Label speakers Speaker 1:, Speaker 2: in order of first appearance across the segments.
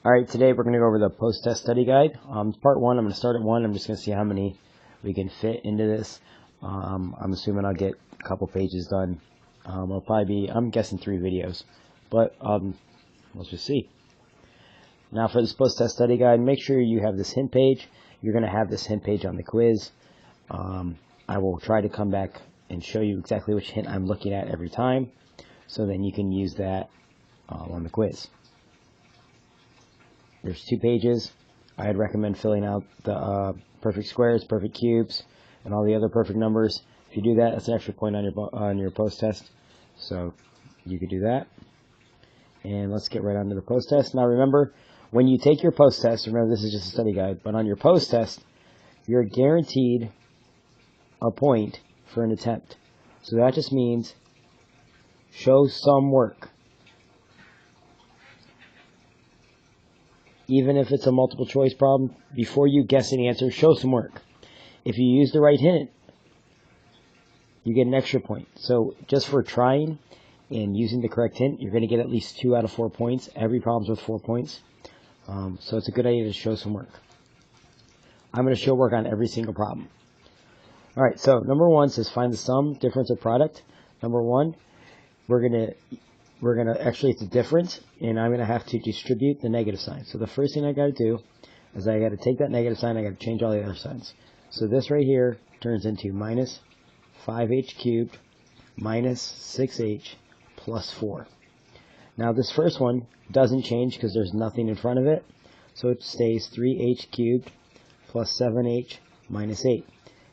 Speaker 1: Alright, today we're going to go over the post-test study guide. It's part 1. I'm going to start at 1. I'm just going to see how many we can fit into this. I'm assuming I'll get a couple pages done. It'll probably be, I'm guessing 3 videos. But let's just see. Now for this post-test study guide, make sure you have this hint page. You're going to have this hint page on the quiz. I will try to come back and show you exactly which hint I'm looking at every time. So then you can use that on the quiz. There's 2 pages. I'd recommend filling out the perfect squares, perfect cubes, and all the other perfect numbers. If you do that, that's an extra point on your post test. So you could do that. And let's get right on to the post test. Now remember, when you take your post test, remember this is just a study guide, but on your post test, you're guaranteed a point for an attempt. So that just means show some work. Even if it's a multiple choice problem, before you guess an answer, show some work. If you use the right hint, you get an extra point. So just for trying and using the correct hint, you're going to get at least 2 out of 4 points. Every problem's worth 4 points. So it's a good idea to show some work. I'm going to show work on every single problem. Alright, so number 1 says find the sum, difference, or product. Number 1, we're going to actually, it's a difference, and I'm going to have to distribute the negative sign. So the first thing I got to do is I got to take that negative sign, I got to change all the other signs. So this right here turns into minus 5h cubed minus 6h plus 4. Now this first one doesn't change because there's nothing in front of it, so it stays 3h cubed plus 7h minus 8.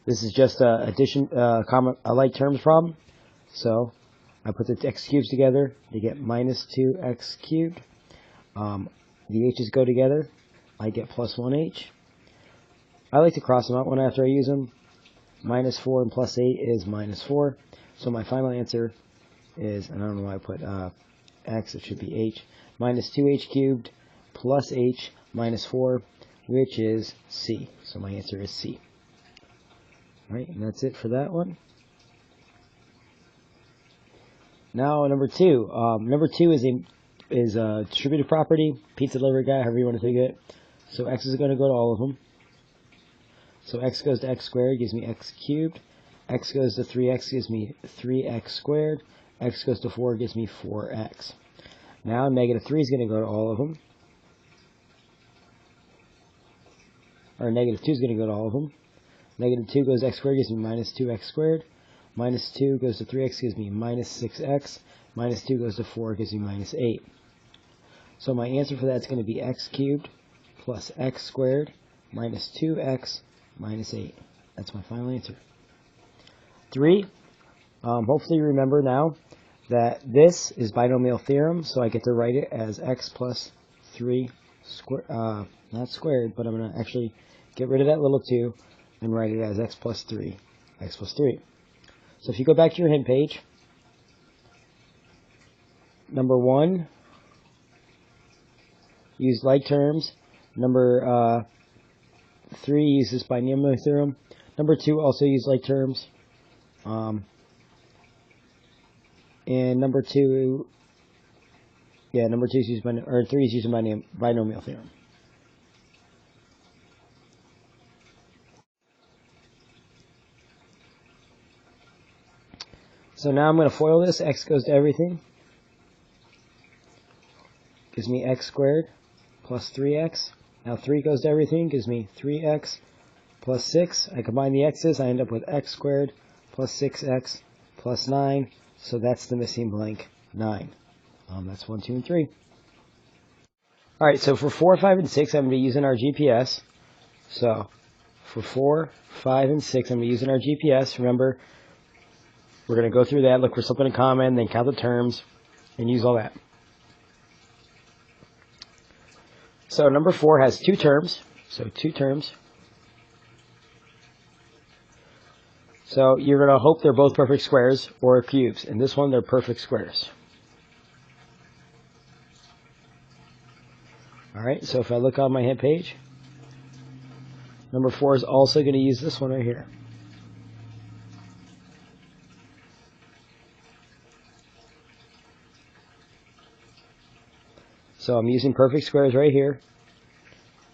Speaker 1: This is just a addition, a like terms problem, so I put the x cubes together to get minus 2x cubed. The h's go together. I get plus 1h. I like to cross them out one after I use them. Minus 4 and plus 8 is minus 4. So my final answer is, and I don't know why I put x, it should be h, minus 2h cubed plus h minus 4, which is C. So my answer is C. Alright, and that's it for that one. Now number 2. Number 2 is a distributive property, pizza delivery guy, however you want to think of it. So x is going to go to all of them. So x goes to x squared, gives me x cubed. X goes to 3x, gives me 3x squared. X goes to 4, gives me 4x. Now negative 3 is going to go to all of them. Or negative 2 is going to go to all of them. Negative 2 goes to x squared, gives me minus 2x squared. Minus 2 goes to 3x, gives me minus 6x. Minus 2 goes to 4, gives me minus 8. So my answer for that is going to be x cubed plus x squared minus 2x minus 8. That's my final answer. 3. Hopefully you remember now that this is binomial theorem, so I get to write it as x plus 3 squared, not squared, but I'm going to actually get rid of that little 2 and write it as x plus 3. X plus 3. So if you go back to your hint page, number 1, use like terms. Number 3, use this binomial theorem. Number 2, also use like terms. And number 2, number 2 is using, or 3 is using binomial theorem. So now I'm going to FOIL this. X goes to everything. Gives me x squared plus 3x. Now 3 goes to everything. Gives me 3x plus 6. I combine the x's. I end up with x squared plus 6x plus 9. So that's the missing blank, 9. That's 1, 2, and 3. Alright, so for 4, 5, and 6, I'm going to be using our GPS. So for 4, 5, and 6, I'm going to be using our GPS. Remember, we're going to go through that, look for something in common, then count the terms, and use all that. So number 4 has 2 terms. So 2 terms. So you're going to hope they're both perfect squares or cubes. In this one, they're perfect squares. Alright, so if I look on my hint page, number 4 is also going to use this one right here. So I'm using perfect squares right here,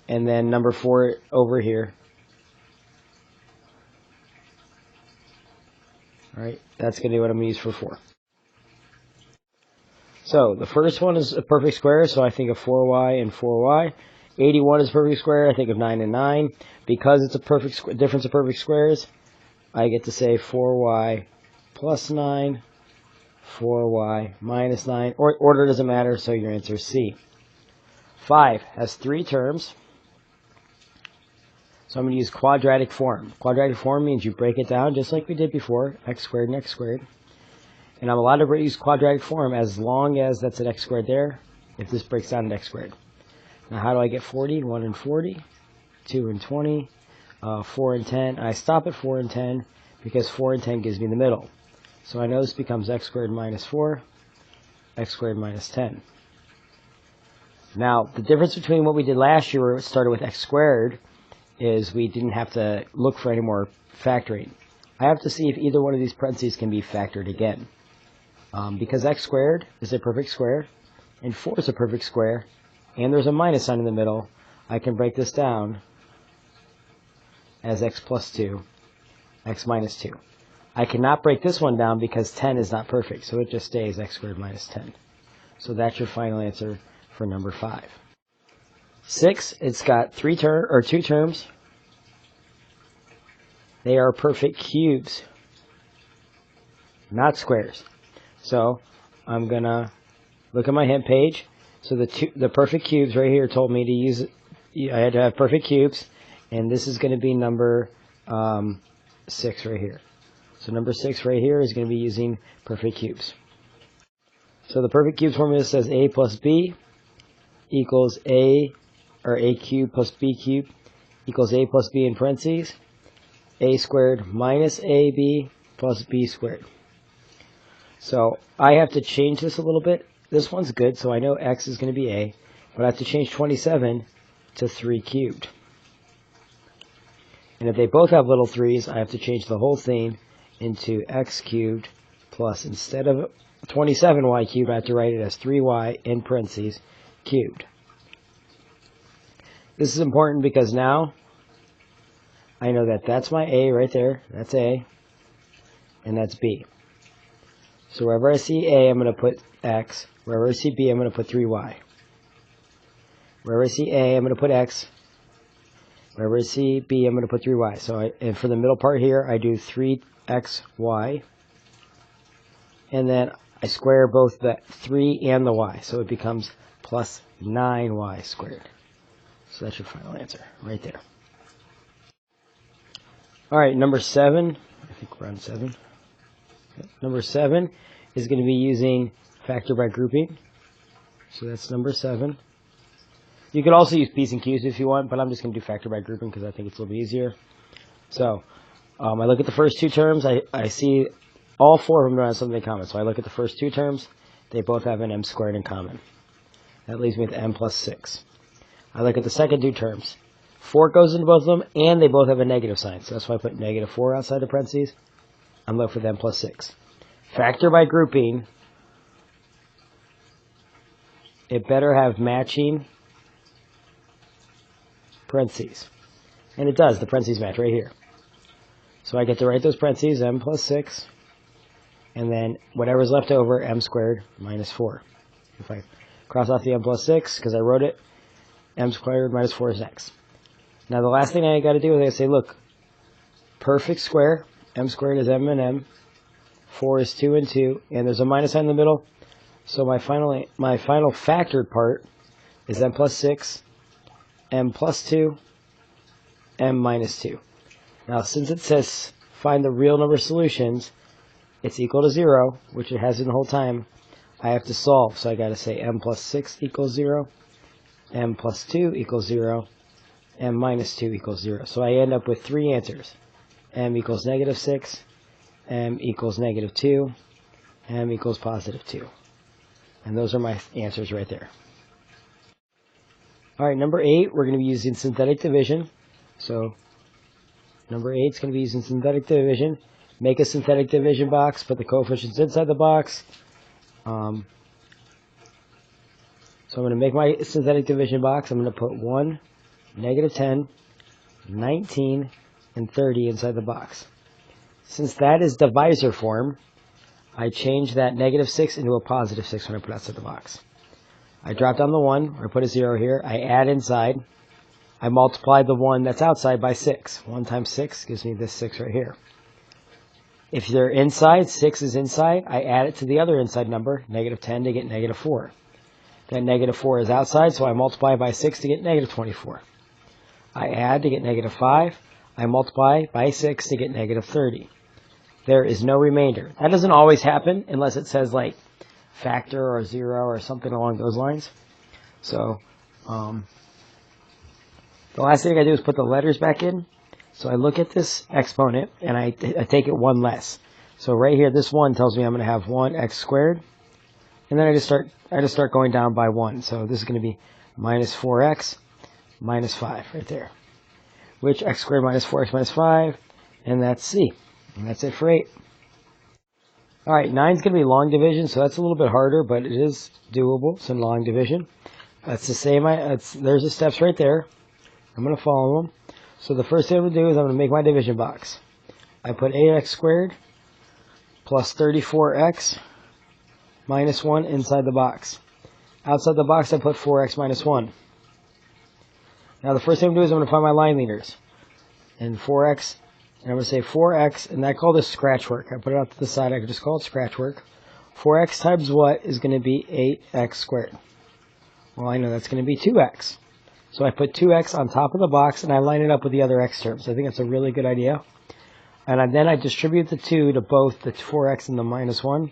Speaker 1: and then number 4 over here. Alright, that's going to be what I'm going to use for 4. So the first one is a perfect square, so I think of 4y and 4y. 81 is a perfect square, I think of 9 and 9. Because it's a perfect difference of perfect squares, I get to say 4y plus 9, 4y minus 9. Order doesn't matter, so your answer is C. 5 has 3 terms, so I'm going to use quadratic form. Quadratic form means you break it down just like we did before, x squared and x squared. And I'm allowed to use quadratic form as long as that's an x squared there, if this breaks down to x squared. Now how do I get 40? 1 and 40, 2 and 20, 4 and 10. I stop at 4 and 10 because 4 and 10 gives me the middle. So I know this becomes x squared minus 4, x squared minus 10. Now, the difference between what we did last year, where it started with x squared, is we didn't have to look for any more factoring. I have to see if either one of these parentheses can be factored again. Because x squared is a perfect square, and 4 is a perfect square, and there's a minus sign in the middle, I can break this down as x plus 2, x minus 2. I cannot break this one down because 10 is not perfect, so it just stays x squared minus 10. So that's your final answer for number 5. 6, it's got 2 terms. They are perfect cubes, not squares. So I'm gonna look at my hint page. So the perfect cubes right here told me to use it. I had to have perfect cubes, and this is going to be number 6 right here. So number 6 right here is going to be using perfect cubes. So the perfect cubes formula says a plus b equals a cubed plus b cubed equals a plus b in parentheses, a squared minus ab plus b squared. So I have to change this a little bit. This one's good, so I know x is going to be a, but I have to change 27 to 3 cubed. And if they both have little 3's, I have to change the whole thing into x cubed plus, instead of 27y cubed, I have to write it as 3y in parentheses cubed. This is important because now I know that that's my a right there, that's a, and that's b. So wherever I see a, I'm going to put x. Wherever I see b, I'm going to put 3y. Wherever I see a, I'm going to put x. Wherever I see b, I'm going to put 3y. So and for the middle part here, I do 3xy. And then I square both the 3 and the y. So it becomes plus 9y squared. So that's your final answer right there. All right, number 7. I think we're on 7. Number 7 is going to be using factor by grouping. So that's number 7. You could also use P's and Q's if you want, but I'm just going to do factor by grouping because I think it's a little bit easier. So I look at the first 2 terms. I see all 4 of them have something in common. So I look at the first 2 terms. They both have an m squared in common. That leaves me with m plus 6. I look at the second 2 terms. 4 goes into both of them, and they both have a negative sign. So that's why I put negative 4 outside the parentheses. I'm left with m plus 6. Factor by grouping, it better have matching parentheses. And it does. The parentheses match right here. So I get to write those parentheses, m plus 6, and then whatever's left over, m squared minus 4. If I cross off the m plus 6, because I wrote it, m squared minus 4 is next. Now the last thing I got to do is I say, look, perfect square, m squared is m and m, 4 is 2 and 2, and there's a minus sign in the middle. So my final factored part is m plus 6, m plus 2, m minus 2. Now since it says find the real number solutions, it's equal to 0, which it has been the whole time. I have to solve, so I got to say m plus 6 equals 0, m plus 2 equals 0, m minus 2 equals 0. So I end up with 3 answers. M equals negative 6, m equals negative 2, m equals positive 2. And those are my answers right there. Alright, number 8, we're going to be using synthetic division. So, number 8 is going to be using synthetic division. Make a synthetic division box, put the coefficients inside the box. So I'm going to make my synthetic division box. I'm going to put 1, -10, 19, and 30 inside the box. Since that is divisor form, I change that -6 into a +6 when I put it outside the box. I drop down the 1, or put a 0 here. I add inside. I multiply the 1 that's outside by 6. 1 times 6 gives me this 6 right here. If they're inside, 6 is inside, I add it to the other inside number, -10, to get -4. That -4 is outside, so I multiply by 6 to get -24. I add to get -5. I multiply by 6 to get -30. There is no remainder. That doesn't always happen unless it says like factor or 0 or something along those lines. So the last thing I do is put the letters back in. So I look at this exponent and I take it 1 less. So right here, this 1 tells me I'm going to have 1x squared. And then I just start going down by 1. So this is going to be -4x minus 5 right there. Which x squared minus 4x minus 5, and that's C. And that's it for 8. Alright, 9 is going to be long division, so that's a little bit harder, but it is doable. It's in long division. That's the same. There's the steps right there. I'm going to follow them. So the first thing I'm going to do is I'm going to make my division box. I put 8x squared plus 34x minus 1 inside the box. Outside the box, I put 4x minus 1. Now the first thing I'm going to do is I'm going to find my line leaders. And 4x, and I'm going to say 4x, and I call this scratch work. I put it out to the side, I can just call it scratch work. 4x times what is going to be 8x squared? Well, I know that's going to be 2x. So I put 2x on top of the box, and I line it up with the other x terms. I think that's a really good idea. And then I distribute the 2 to both the 4x and the minus 1.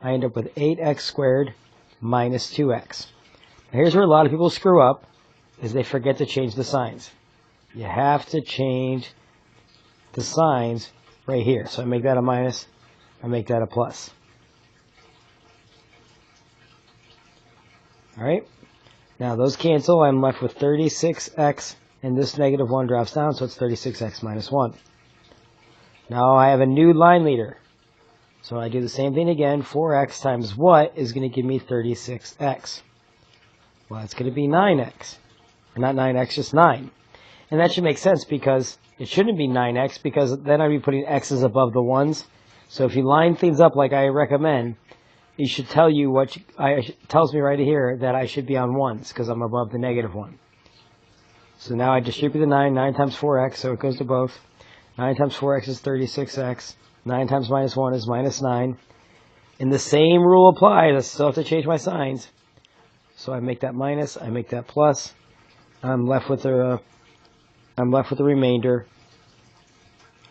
Speaker 1: I end up with 8x squared minus 2x. Now here's where a lot of people screw up, is they forget to change the signs. You have to change the signs right here. So I make that a minus, I make that a plus. Alright, now those cancel. I'm left with 36x, and this -1 drops down, so it's 36x minus 1. Now I have a new line leader. So I do the same thing again. 4x times what is going to give me 36x? Well, it's going to be 9x. Or not 9x, just 9. And that should make sense because it shouldn't be 9x, because then I'd be putting x's above the 1s. So if you line things up like I recommend, it should tell you tells me right here that I should be on 1s because I'm above the -1. So now I distribute the 9. 9 times 4x, so it goes to both. 9 times 4x is 36x. 9 times minus 1 is minus 9. And the same rule applies. I still have to change my signs. So I make that minus, I make that plus. I'm left with the remainder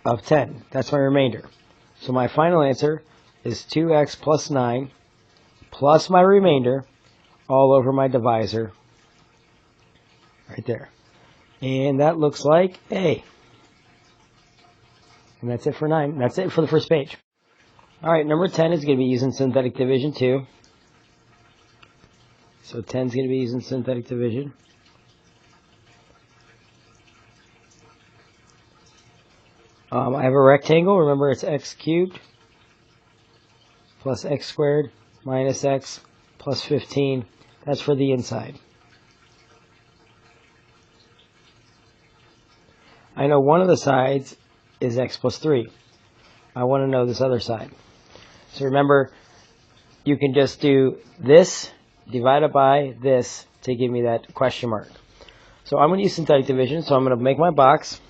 Speaker 1: of 10. That's my remainder. So my final answer is 2x plus 9 plus my remainder all over my divisor right there. And that looks like A. And that's it for 9. That's it for the first page. Alright, number 10 is going to be using synthetic division too. So 10 is going to be using synthetic division. I have a rectangle. Remember, it's x cubed plus x squared minus x plus 15. That's for the inside. I know one of the sides is x plus 3. I want to know this other side. So remember, you can just do this divided by this to give me that question mark. So I'm going to use synthetic division. So I'm going to make my box.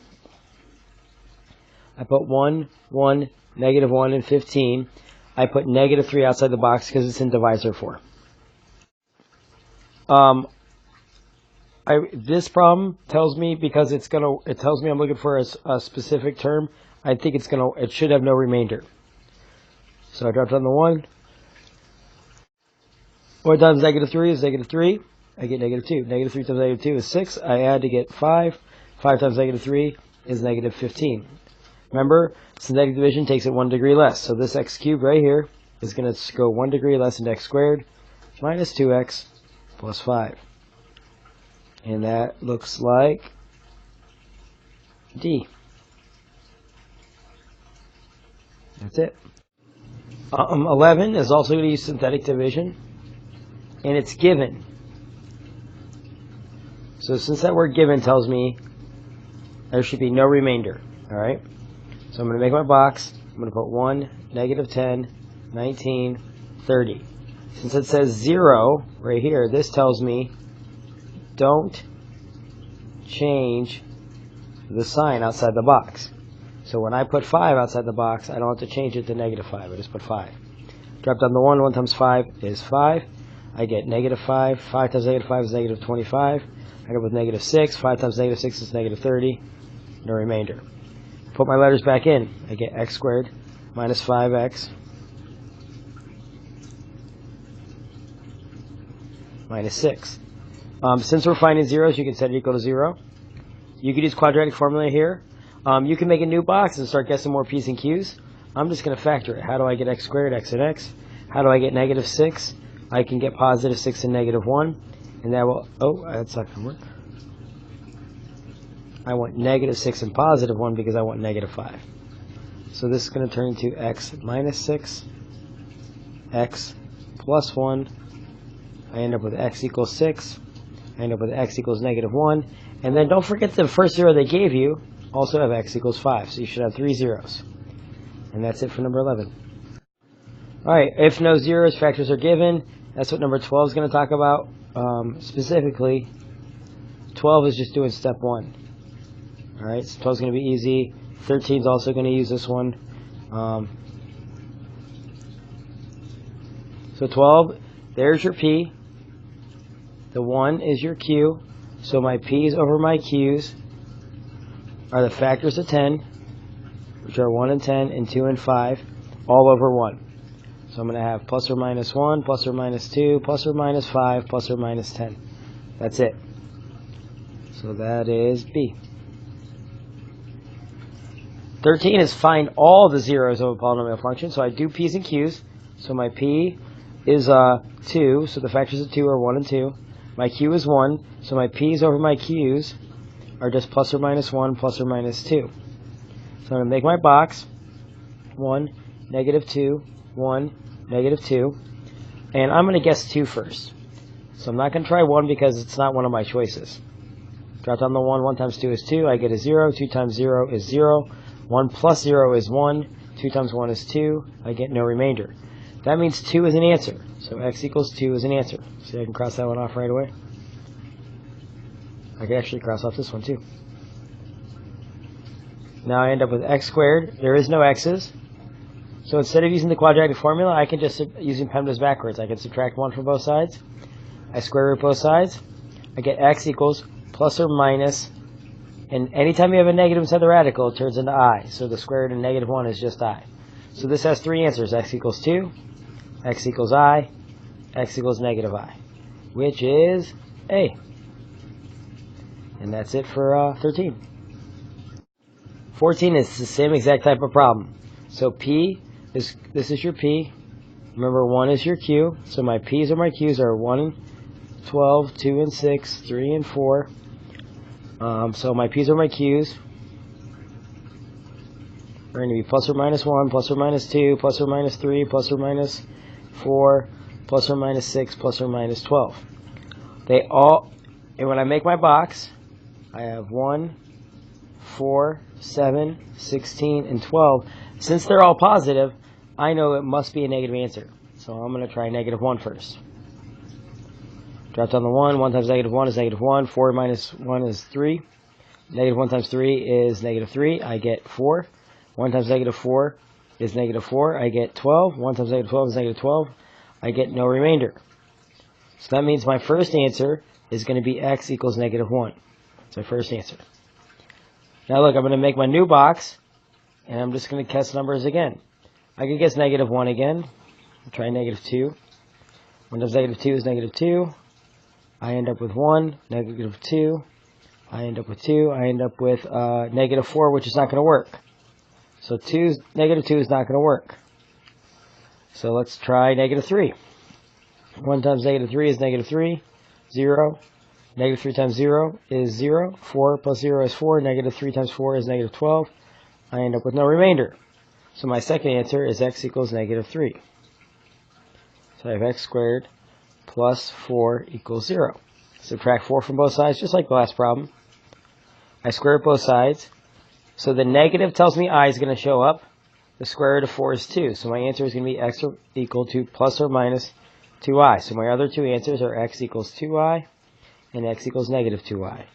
Speaker 1: I put 1, 1, -1, and 15. I put -3 outside the box because it's in divisor form. This problem tells me, because it tells me I'm looking for a specific term. I think it should have no remainder. So I drop down the 1. 4 times -3 is -3. I get -2. -3 times -2 is 6. I add to get 5. 5 times -3 is -15. Remember, synthetic division takes it 1 degree less. So this x cubed right here is going to go 1 degree less than x squared minus 2x plus 5. And that looks like D. That's it. 11 is also going to use synthetic division. And it's given. So since that word given tells me there should be no remainder, alright? So I'm going to make my box. I'm going to put 1, -10, 19, 30. Since it says 0 right here, this tells me don't change the sign outside the box. So when I put 5 outside the box, I don't have to change it to -5. I just put 5. Drop down the 1. 1 times 5 is 5. I get -5. 5 times -5 is -25. I end up with -6. 5 times -6 is -30. No remainder. Put my letters back in. I get x squared minus 5x minus 6. Since we're finding zeros, you can set it equal to 0. You could use quadratic formula here. You can make a new box and start guessing more p's and q's. I'm just going to factor it. How do I get x squared, x and x? How do I get -6? I can get +6 and -1. And that will, that's not going to work. I want -6 and +1 because I want -5. So this is going to turn into x minus 6, x plus 1. I end up with x equals 6. I end up with x equals -1. And then don't forget the first zero they gave you also have x equals 5. So you should have 3 zeros. And that's it for number 11. Alright, if no zeros, factors are given. That's what number 12 is going to talk about. Specifically, 12 is just doing step 1. Alright, so 12 is going to be easy. 13 is also going to use this one. So 12, there's your P. The 1 is your Q. So my P's over my Q's are the factors of 10, which are 1 and 10, and 2 and 5, all over 1. So I'm going to have plus or minus 1, plus or minus 2, plus or minus 5, plus or minus 10. That's it. So that is B. 13 is find all the zeros of a polynomial function. So I do P's and Q's. So my P is 2, so the factors of 2 are 1 and 2. My Q is 1, so my P's over my Q's are just plus or minus 1, plus or minus 2. So I'm going to make my box 1, -2, 1, -2. And I'm going to guess 2 first. So I'm not going to try 1 because it's not one of my choices. Drop down the 1. 1 times 2 is 2. I get a 0. 2 times 0 is 0. 1 plus 0 is 1. 2 times 1 is 2. I get no remainder. That means 2 is an answer. So x equals 2 is an answer. See, I can cross that one off right away. I can actually cross off this one too. Now I end up with x squared. There is no x's. So instead of using the quadratic formula, I can just, using PEMDAS backwards, I can subtract 1 from both sides. I square root both sides. I get x equals plus or minus. And anytime you have a negative inside the radical, it turns into I. So the square root of -1 is just I. So this has 3 answers. X equals 2, x equals I, x equals -I, which is A. And that's it for 13. 14 is the same exact type of problem. So P is, this is your P. Remember, 1 is your Q. So my P's or my Q's are 1 and 12, 2 and 6, 3 and 4. So my P's or my Q's are going to be plus or minus 1, plus or minus 2, plus or minus 3, plus or minus 4, plus or minus 6, plus or minus 12. They all, and when I make my box, I have 1, 4, 7, 16, and 12. Since they're all positive, I know it must be a negative answer. So I'm going to try -1 first. Drop down the 1. 1 times -1 is -1. 4 minus 1 is 3. -1 times 3 is -3. I get 4. 1 times -4 is -4. I get 12. 1 times -12 is -12. I get no remainder. So that means my first answer is going to be x equals -1. That's my first answer. Now look, I'm going to make my new box, and I'm just going to guess numbers again. I can guess -1 again. I'll try -2. 1 times -2 is -2. I end up with 1, -2. I end up with 2. I end up with -4, which is not going to work. So -2 is not going to work. So let's try -3. 1 times -3 is -3. 0. -3 times 0 is 0. 4 plus 0 is 4. -3 times 4 is -12. I end up with no remainder. So my second answer is x equals -3. So I have x squared plus 4 equals 0. Subtract 4 from both sides, just like the last problem. I square root both sides. So the negative tells me I is going to show up. The square root of 4 is 2. So my answer is going to be x equal to plus or minus 2i. So my other two answers are x equals 2i and x equals negative 2i.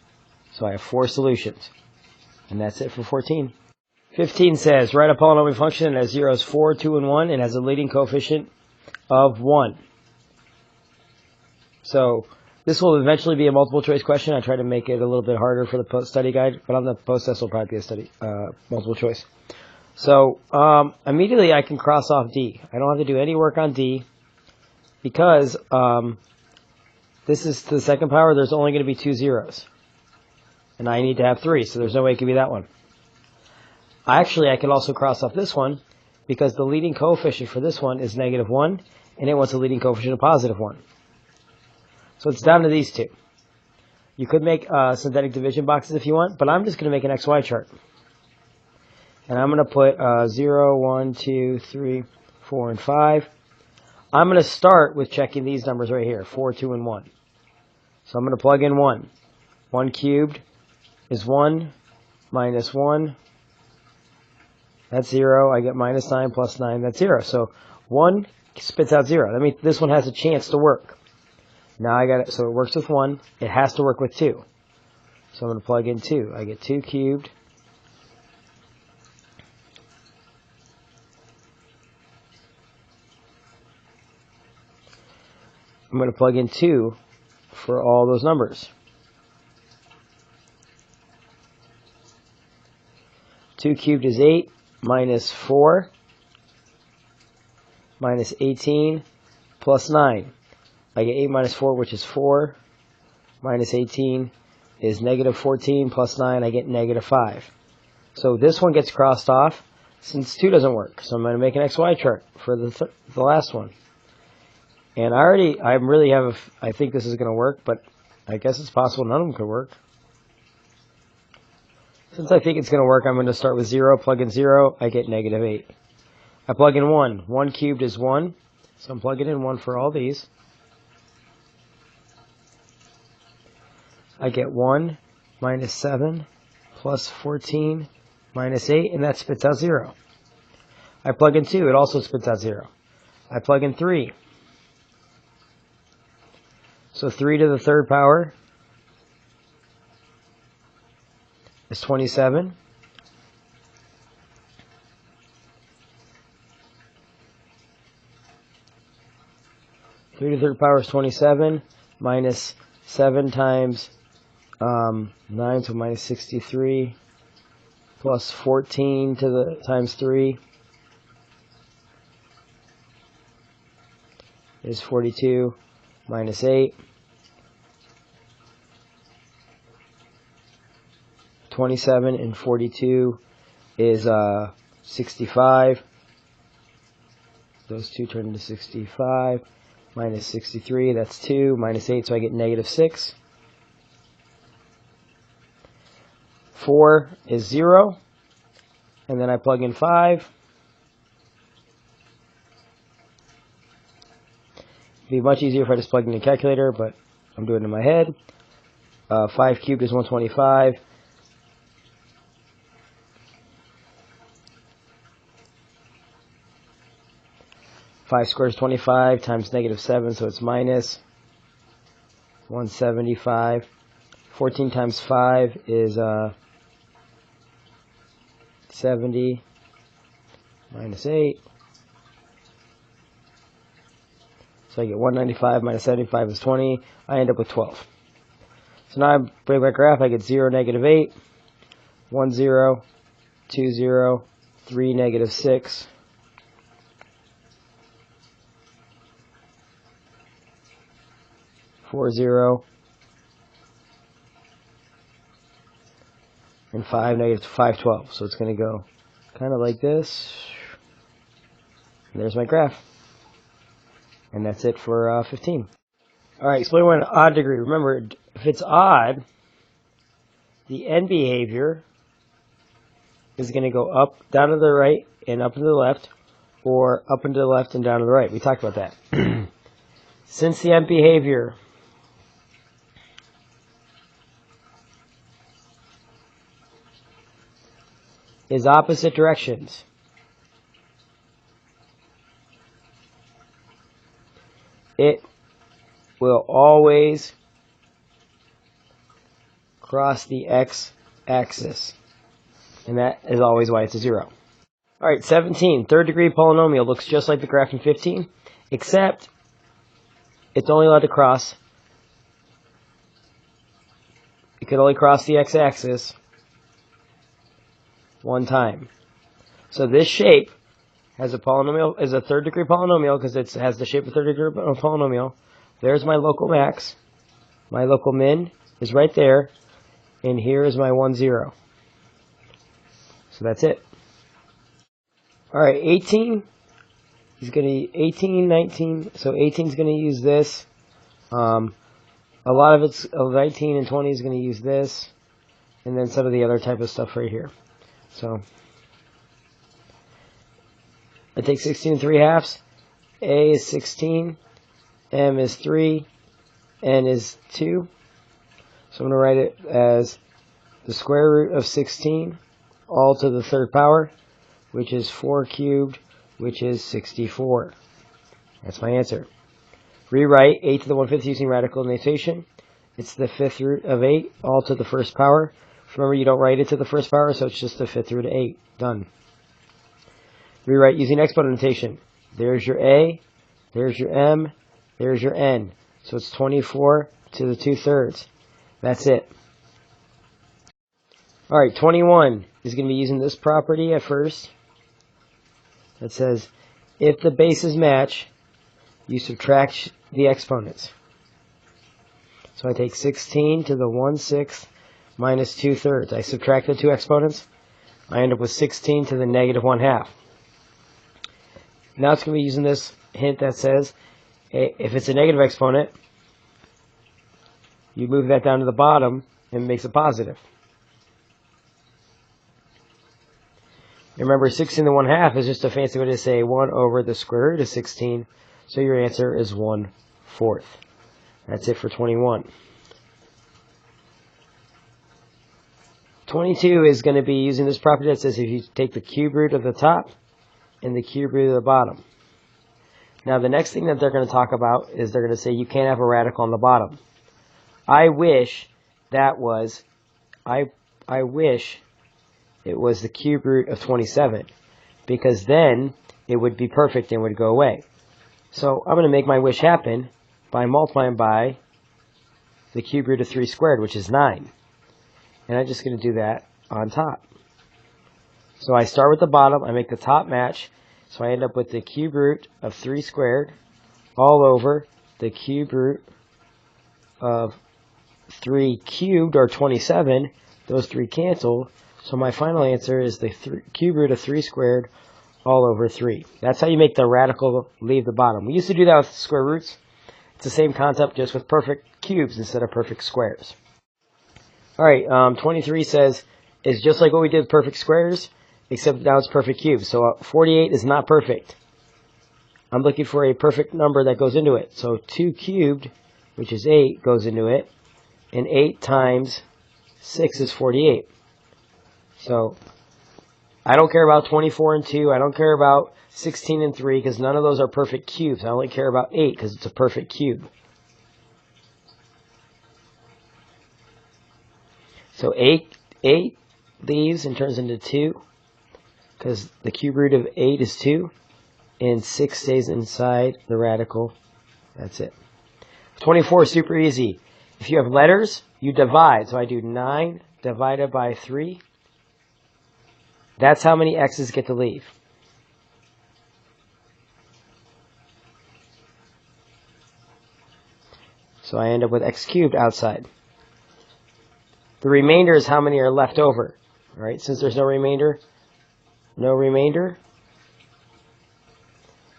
Speaker 1: So I have 4 solutions. And that's it for 14. 15 says, write a polynomial function that has zeros 4, 2, and 1 and has a leading coefficient of 1. So this will eventually be a multiple choice question. I try to make it a little bit harder for the post study guide, but on the post test will probably be a study multiple choice. So immediately I can cross off D. I don't have to do any work on D because this is to the second power. There's only going to be 2 zeros, and I need to have 3, so there's no way it can be that one. Actually, I can also cross off this one because the leading coefficient for this one is negative 1, and it wants a leading coefficient of positive 1. So it's down to these two. You could make synthetic division boxes if you want, but I'm just going to make an XY chart. And I'm going to put 0, 1, 2, 3, 4, and 5. I'm going to start with checking these numbers right here, 4, 2, and 1. So I'm going to plug in 1. 1 cubed is 1 minus 1. That's 0. I get minus 9 plus 9. That's 0. So 1 spits out 0. That means this one has a chance to work. Now I got it. So it works with 1. It has to work with 2. So I'm going to plug in 2. I get 2 cubed. I'm going to plug in 2 for all those numbers. 2 cubed is 8 minus 4 minus 18 plus 9. I get 8 minus 4, which is 4, minus 18 is negative 14 plus 9. I get negative 5. So this one gets crossed off since 2 doesn't work. So I'm going to make an XY chart for the last one. And I think this is going to work, but I guess it's possible none of them could work. Since I think it's going to work, I'm going to start with 0, plug in 0, I get negative 8. I plug in 1. 1 cubed is 1, so I'm plugging in 1 for all these. I get 1 minus 7 plus 14 minus 8, and that spits out 0. I plug in 2, it also spits out 0. I plug in 3. So 3 to the third power is 27. 3 to the third power is 27 minus 7 times 9, so minus 63, plus 14 to the times 3 is 42, minus 8. 27 and 42 is 65. Those two turn into 65. Minus 63, that's 2. Minus 8, so I get negative 6. 4 is 0. And then I plug in 5. It'd be much easier if I just plugged in a calculator, but I'm doing it in my head. 5 cubed is 125. 5 squared is 25 times negative 7, so it's minus 175. 14 times 5 is 70, minus 8. So I get 195 minus 75 is 20. I end up with 12. So now I break my graph. I get 0, negative 8, 1, 0, 2, 0, 3, negative 6. 4, 0, and 5, negative 5, 12. So it's going to go kind of like this. And there's my graph. And that's it for 15. All right, explain what an odd degree. Remember, if it's odd, the end behavior is going to go up, down to the right, and up and to the left, or up and to the left and down to the right. We talked about that. Since the end behavior is opposite directions. It will always cross the x-axis. And that is always why it's a 0. Alright, 17. Third degree polynomial looks just like the graph in 15, except it's only allowed to cross. It can only cross the x-axis one time. So this shape has a polynomial, is a third degree polynomial because it has the shape of a third degree polynomial. There's my local max. My local min is right there. And here is my 1, 0. So that's it. Alright, 18 is going to 18, 19. So 18 is going to use this. A lot of it's 19 and 20 is going to use this. And then some of the other type of stuff right here. So I take 16 3/2. A is 16. M is 3. N is 2. So I'm going to write it as the square root of 16 all to the third power, which is 4 cubed, which is 64. That's my answer. Rewrite 8 to the 1/5 using radical notation. It's the 5th root of 8 all to the first power. Remember, you don't write it to the first power, so it's just the 5th root of 8. Done. Rewrite using exponent notation. There's your A, there's your M, there's your N. So it's 24 to the 2/3. That's it. Alright, 21 is going to be using this property at first. That says, if the bases match, you subtract the exponents. So I take 16 to the 1/6 minus 2/3. I subtract the two exponents. I end up with 16 to the negative 1/2. Now it's going to be using this hint that says, if it's a negative exponent, you move that down to the bottom and it makes a positive. Remember, 16 to 1/2 is just a fancy way to say 1 over the square root of 16. So your answer is 1/4. That's it for 21. 22 is going to be using this property that says if you take the cube root of the top and the cube root of the bottom. Now the next thing that they're going to talk about is they're going to say you can't have a radical on the bottom. I wish that was, I wish it was the cube root of 27, because then it would be perfect and would go away. So I'm going to make my wish happen by multiplying by the cube root of 3 squared, which is 9. And I'm just going to do that on top. So I start with the bottom, I make the top match, so I end up with the cube root of 3 squared all over the cube root of 3 cubed, or 27. Those 3 cancel. So my final answer is the cube root of 3 squared all over 3. That's how you make the radical leave the bottom. We used to do that with square roots. It's the same concept, just with perfect cubes instead of perfect squares. Alright, 23 says, it's just like what we did with perfect squares, except now it's perfect cubes. So 48 is not perfect. I'm looking for a perfect number that goes into it. So 2 cubed, which is 8, goes into it. And 8 times 6 is 48. So I don't care about 24 and 2. I don't care about 16 and 3 because none of those are perfect cubes. I only care about 8 because it's a perfect cube. So 8 leaves and turns into 2 because the cube root of 8 is 2. And 6 stays inside the radical. That's it. 24 is super easy. If you have letters, you divide. So I do 9 divided by 3. That's how many x's get to leave. So I end up with x cubed outside. The remainder is how many are left over. All right, since there's no remainder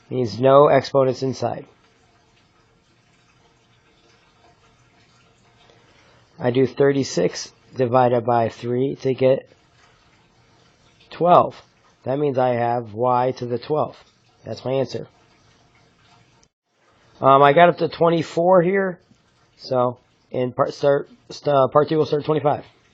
Speaker 1: means no exponents inside. I do 36 divided by 3 to get 12. That means I have y to the 12th. That's my answer. I got up to 24 here. So in part 2 we'll start at 25.